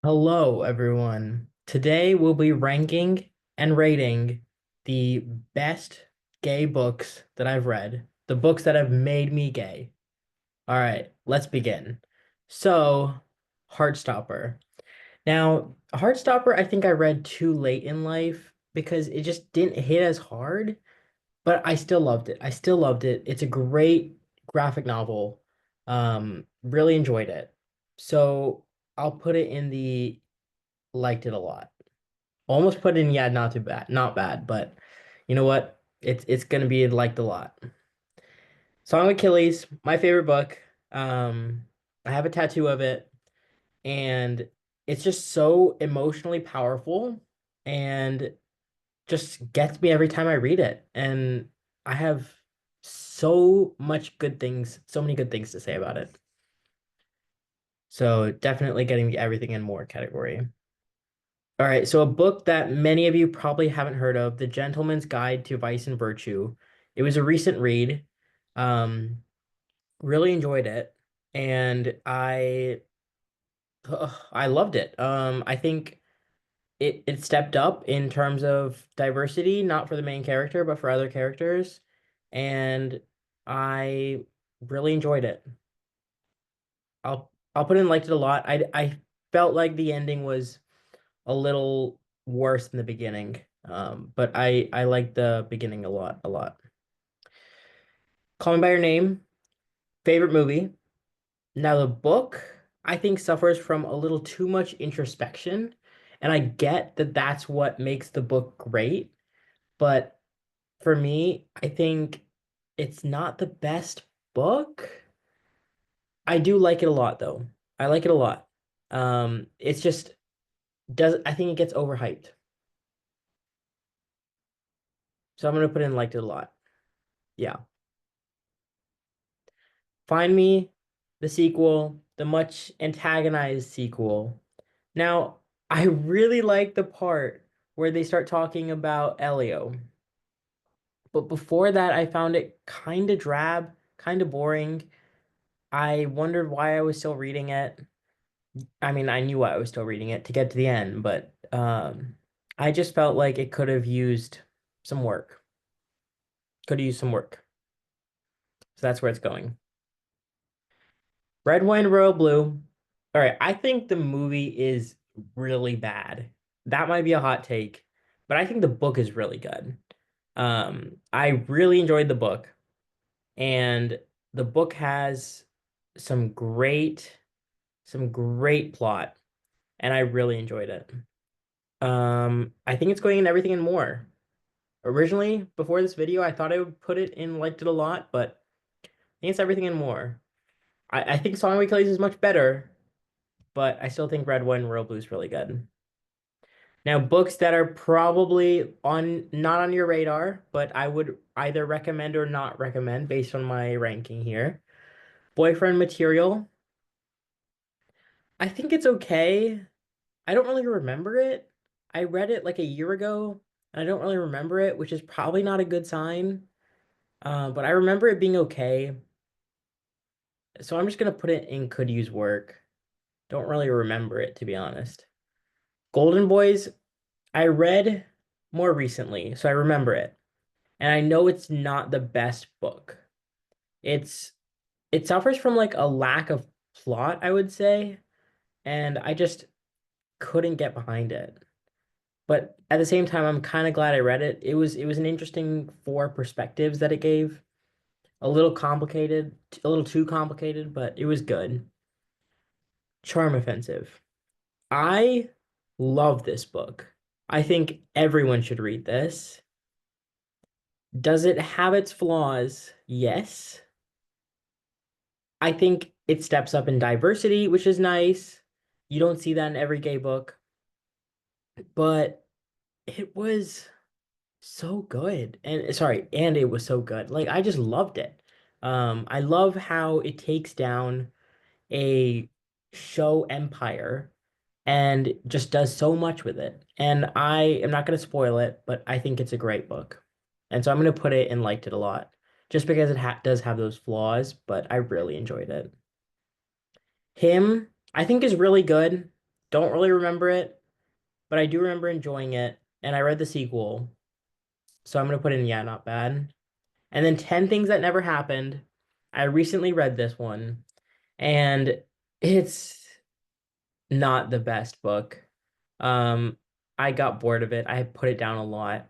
Hello, everyone. Today we'll be ranking and rating the best gay books that I've read, the books that have made me gay. All right, let's begin. So, Heartstopper. Now, Heartstopper, I think I read too late in life because it just didn't hit as hard, but I still loved it. I still loved it. It's a great graphic novel. Really enjoyed it. So, I'll put it in the liked it a lot. Almost put in, yeah, not too bad, not bad, but you know what? It's gonna be liked a lot. Song of Achilles, my favorite book. I have a tattoo of it, and it's just so emotionally powerful and just gets me every time I read it. And I have so many good things to say about it. So definitely getting the everything and more category. All right, so a book that many of you probably haven't heard of, The Gentleman's Guide to Vice and Virtue. It was a recent read. Really enjoyed it, and I loved it. I think it stepped up in terms of diversity, not for the main character, but for other characters, and I really enjoyed it. I'll put in liked it a lot. I felt like the ending was a little worse than the beginning. But I like the beginning a lot, a lot. Call Me by Your Name, favorite movie. Now the book, I think suffers from a little too much introspection, and I get that that's what makes the book great, but for me, I think it's not the best book. I do like it a lot though. I like it a lot. It's just does I think it gets overhyped. So I'm gonna put in liked it a lot. Yeah. Find Me, the sequel, the much antagonized sequel. Now, I really like the part where they start talking about Elio. But before that, I found it kind of drab, kind of boring. I wondered why I was still reading it. I mean, I knew why I was still reading it to get to the end, but I just felt like it could have used some work. Could have used some work. So that's where it's going. Red, Wine, Royal Blue. All right, I think the movie is really bad. That might be a hot take, but I think the book is really good. I really enjoyed the book, and the book has some great, some great plot, and I really enjoyed it. I think it's going in everything and more. Originally, before this video, I thought I would put it in liked it a lot, but I think it's everything and more. I think Song of Achilles is much better, but I still think Red, White, and Royal Blue is really good. Now, books that are probably on not on your radar, but I would either recommend or not recommend based on my ranking here. Boyfriend Material. I think it's okay. I don't really remember it. I read it like a year ago, and I don't really remember it, which is probably not a good sign. But I remember it being okay. So I'm just gonna put it in could use work. Don't really remember it, to be honest. Golden Boys, I read more recently, so I remember it. And I know it's not the best book. It's it suffers from like a lack of plot, I would say, and I just couldn't get behind it. But at the same time, I'm kind of glad I read it. It was an interesting four perspectives that it gave. A little complicated, a little too complicated, but it was good. Charm Offensive. I love this book. I think everyone should read this. Does it have its flaws? Yes. I think it steps up in diversity, which is nice. You don't see that in every gay book, but it was so good. And sorry, and it was so good. Like I just loved it. I love how it takes down a show empire and just does so much with it. And I am not going to spoil it, but I think it's a great book. And so I'm going to put it and liked it a lot, just because it does have those flaws, but I really enjoyed it. Him, I think is really good. don't really remember it, but I do remember enjoying it. And I read the sequel. So I'm gonna put in yeah, not bad. And then 10 Things That Never Happened. I recently read this one, and it's not the best book. Um, I got bored of it. I put it down a lot.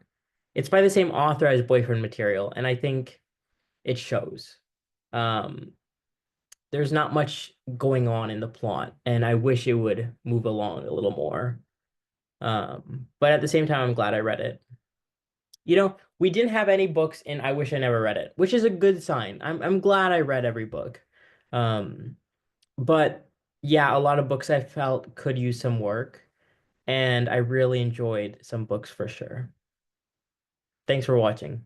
It's by the same author as Boyfriend Material, and I think it shows. Um, there's not much going on in the plot, and I wish it would move along a little more. But at the same time, I'm glad I read it. We didn't have any books in I Wish I Never Read It, which is a good sign. I'm glad I read every book. Um, but yeah, a lot of books I felt could use some work, and I really enjoyed some books for sure. Thanks for watching.